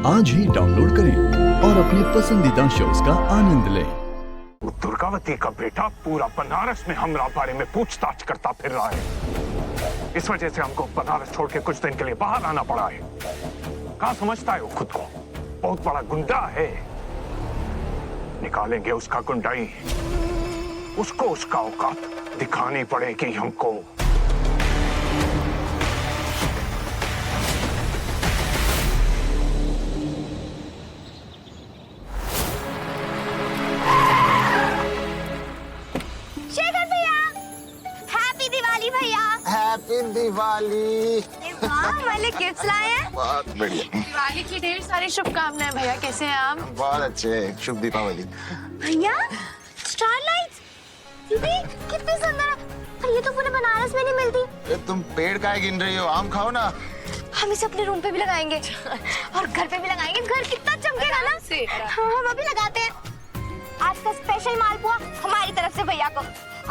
आज ही डाउनलोड करें और अपने पसंदीदा शोज का आनंद लें। दुर्गावती का बेटा पूरा बनारस में हमरा बारे में पूछताछ करता फिर रहा है। इस वजह से हमको बनारस छोड़ के कुछ दिन के लिए बाहर आना पड़ा है। कहाँ समझता है वो खुद को? बहुत बड़ा गुंडा है। निकालेंगे उसका गुंडाई, उसको उसका औकात दिखानी पड़ेगी हमको। हैप्पी दिवाली। वाले गिफ्ट्स लाए हैं। बहुत बढ़िया। दिवाली की ढेर सारी शुभकामनाएं भैया। कैसे हैं आप? बहुत अच्छे। शुभ दीपावली। भैया स्टारलाइट्स कितनी सुंदर है। ये तो पूरे बनारस में नहीं मिलती। तुम पेड़ काहे गिन रही हो? आम खाओ ना। हम इसे अपने रूम पे भी लगाएंगे और घर पे भी लगाएंगे। घर कितना चमकेगा ना। हम अभी लगाते हैं। आज का स्पेशल मालपुआ हमारी तरफ से भैया को।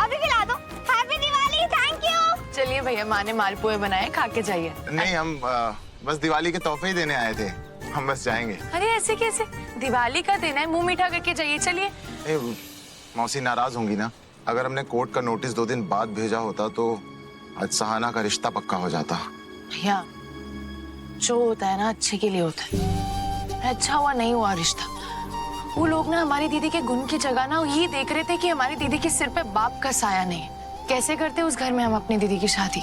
अभी खिला दो। हैप्पी दिवाली। Thank you. चलिए भैया, माँ ने मालपुए बनाए, खा के जाइए। नहीं, हम बस दिवाली के तोहफे ही देने आए थे। हम बस जाएंगे। अरे ऐसे कैसे? दिवाली का दिन है, मुंह मीठा करके जाइए। चलिए। मौसी नाराज होंगी ना? अगर हमने कोर्ट का नोटिस 2 दिन बाद भेजा होता तो आज सहाना का रिश्ता पक्का हो जाता। भैया, जो होता है ना अच्छे के लिए होता है। अच्छा हुआ नहीं हुआ रिश्ता। वो लोग ना हमारी दीदी के गुण की जगह ना ये देख रहे थे कि हमारी दीदी के सिर पे बाप का साया नहीं है। कैसे करते उस घर में हम अपनी दीदी की शादी।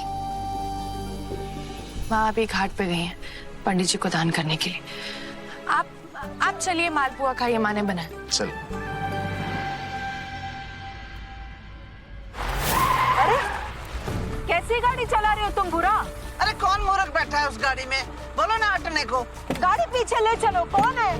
वहां भी घाट पे गई हैं पंडित जी को दान करने के लिए। आप चलिए, मालपुआ खाइए, माँ ने बनाया। चल। अरे कैसी गाड़ी चला रहे हो तुम बुरा? अरे कौन मूर्ख बैठा है उस गाड़ी में? बोलो ना हटने को। गाड़ी पीछे ले चलो। कौन है?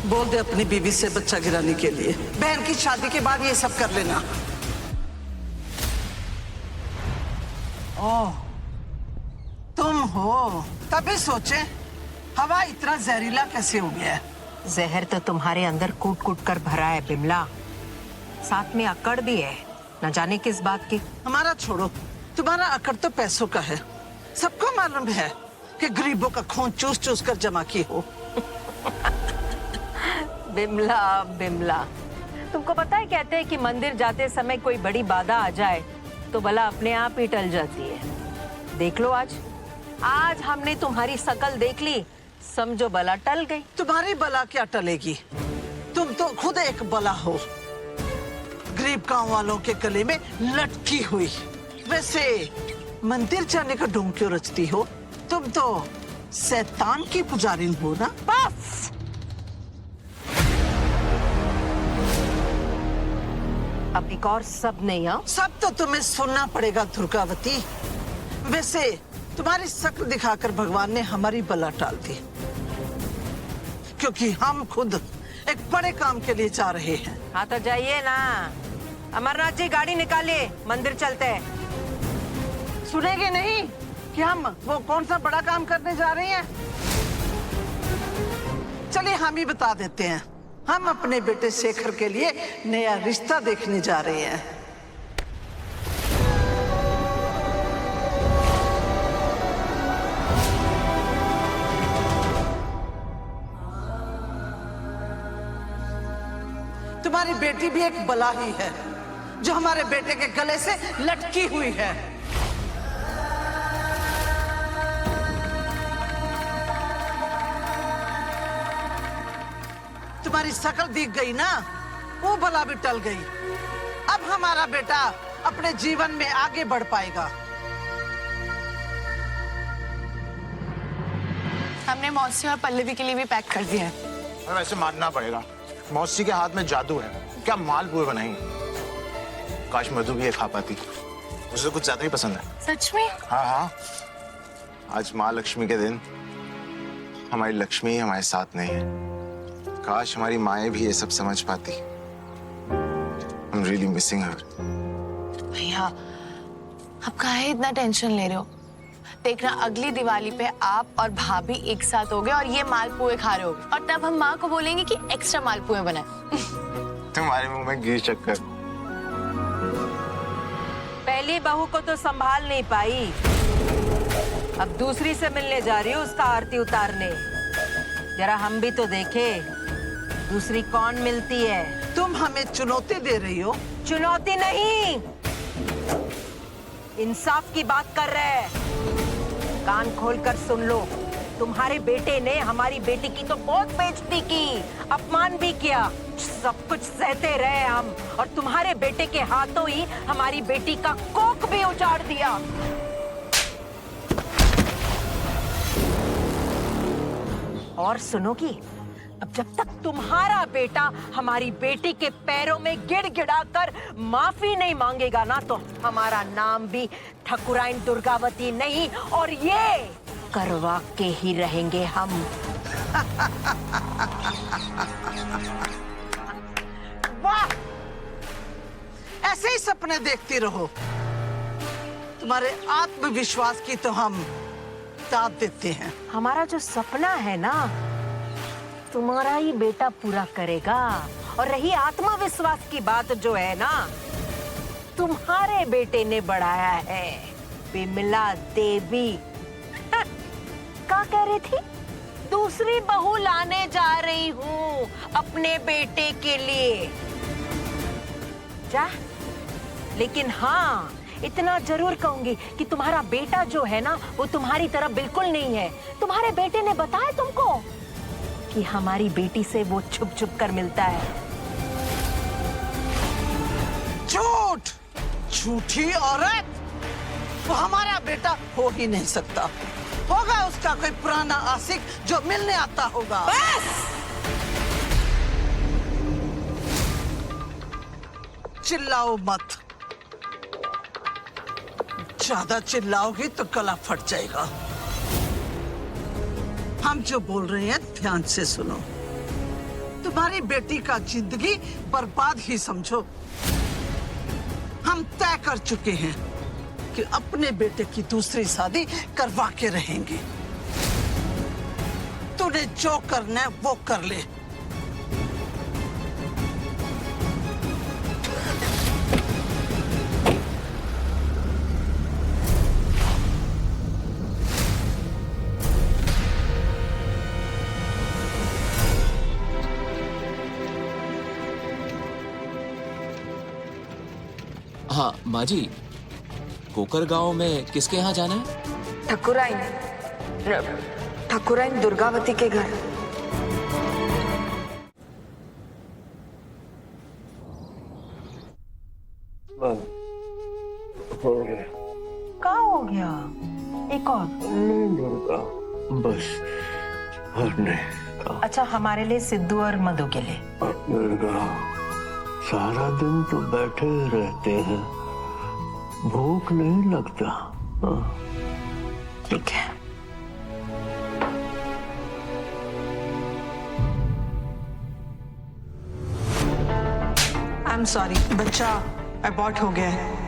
बोल दे अपनी बीवी से बच्चा गिराने के लिए। बहन की शादी के बाद ये सब कर लेना। ओह, तुम हो। तभी सोचे हवा इतना जहरीला कैसे हो गया है। जहर तो तुम्हारे अंदर कूट कूट कर भरा है बिमला। साथ में अकड़ भी है, न जाने किस बात की। हमारा छोड़ो, तुम्हारा अकड़ तो पैसों का है। सबको मालूम है कि गरीबों का खून चूस चूस कर जमा की हो। बिमला बिमला, तुमको पता है कहते हैं कि मंदिर जाते समय कोई बड़ी बाधा आ जाए तो भला अपने आप ही टल जाती है। देख लो आज हमने तुम्हारी शकल देख ली, समझो बला टल गई। तुम्हारी बला क्या टलेगी? तुम तो खुद एक बला हो, गरीब गांव वालों के गले में लटकी हुई। वैसे मंदिर जाने का ढोंग क्यों रचती हो? तुम तो शैतान की पुजारिन हो ना। बस अब एक और सब नहीं। हाँ, सब तो तुम्हें सुनना पड़ेगा दुर्गावती। वैसे तुम्हारी शक्ल दिखाकर भगवान ने हमारी बला टाल दी, क्योंकि हम खुद एक बड़े काम के लिए जा रहे हैं। हाँ तो जाइए ना। अमरनाथ जी, गाड़ी निकालिए, मंदिर चलते हैं। सुनेंगे नहीं कि हम वो कौन सा बड़ा काम करने जा रहे हैं? चलिए हम ही बता देते हैं। हम अपने बेटे शेखर के लिए नया रिश्ता देखने जा रहे हैं। तुम्हारी बेटी भी एक बला ही है जो हमारे बेटे के गले से लटकी हुई है। तुम्हारी शकल दिख गई ना, वो बला भी टल गई। अब हमारा बेटा अपने जीवन में आगे बढ़ पाएगा। हमने मौसी और पल्लवी के लिए भी पैक कर दिया है। और वैसे मानना पड़ेगा, मौसी के हाथ में जादू है। क्या मालपुए बनाई। काश मधु भी ये खा पाती। मुझे कुछ ज्यादा ही पसंद है। सच में? हाँ हाँ, आज माँ लक्ष्मी के दिन हमारी लक्ष्मी हमारे साथ नहीं है। काश हमारी माएँ भी ये सब समझ पाती। I'm really missing her. भैया अब काहे इतना टेंशन ले रहे हो? देखना अगली दिवाली पे आप और भाभी एक साथ होगे और ये मालपुए खा रहे होगे और तब हम माँ को बोलेंगे कि एक्स्ट्रा मालपुए बनाए। तुम्हारे मुंह में घी शक्कर। पहली बहू को तो संभाल नहीं पाई, अब दूसरी से मिलने जा रही हूँ उसका आरती उतारने। जरा हम भी तो देखे दूसरी कौन मिलती है। तुम हमें चुनौती दे रही हो? चुनौती नहीं, इंसाफ की बात कर रहे हैं। कान खोलकर सुन लो, तुम्हारे बेटे ने हमारी बेटी की तो बहुत बेइज्जती की, अपमान भी किया, सब कुछ सहते रहे हम, और तुम्हारे बेटे के हाथों ही हमारी बेटी का कोख भी उजाड़ दिया। और सुनोगी, अब जब तक तुम्हारा बेटा हमारी बेटी के पैरों में गिड़गिड़ा कर माफी नहीं मांगेगा ना, तो हमारा नाम भी ठकुराइन दुर्गावती नहीं, और ये करवा के ही रहेंगे हम। वाह, ऐसे ही सपने देखती रहो। तुम्हारे आत्मविश्वास की तो हम दाद देते हैं। हमारा जो सपना है ना, तुम्हारा ही बेटा पूरा करेगा। और रही आत्मविश्वास की बात जो है ना, तुम्हारे बेटे ने बढ़ाया है। बिमला देवी क्या कह रही थी? दूसरी बहू लाने जा रही हूँ अपने बेटे के लिए। जा, लेकिन हाँ इतना जरूर कहूंगी कि तुम्हारा बेटा जो है ना, वो तुम्हारी तरह बिल्कुल नहीं है। तुम्हारे बेटे ने बताया तुमको कि हमारी बेटी से वो छुप छुप कर मिलता है। झूठ, झूठी औरत, वो हमारा बेटा हो ही नहीं सकता। होगा उसका कोई पुराना आशिक जो मिलने आता होगा। बस! चिल्लाओ मत, ज्यादा चिल्लाओगी तो गला फट जाएगा। हम जो बोल रहे हैं ध्यान से सुनो। तुम्हारी बेटी का जिंदगी बर्बाद ही समझो। हम तय कर चुके हैं कि अपने बेटे की दूसरी शादी करवा के रहेंगे। तूने जो करना है वो कर ले। हाँ माँ जी, कोकर गांव में किसके यहाँ जाना है? ठकुराइन दुर्गावती के घर। क्या हो गया? एक और? बस और नहीं। अच्छा, हमारे लिए सिद्धू और मधु के लिए। दुर्गा, सारा दिन तो बैठे रहते हैं, भूख नहीं लगता। ठीक है। आई एम सॉरी, बच्चा अबॉर्ट हो गया है।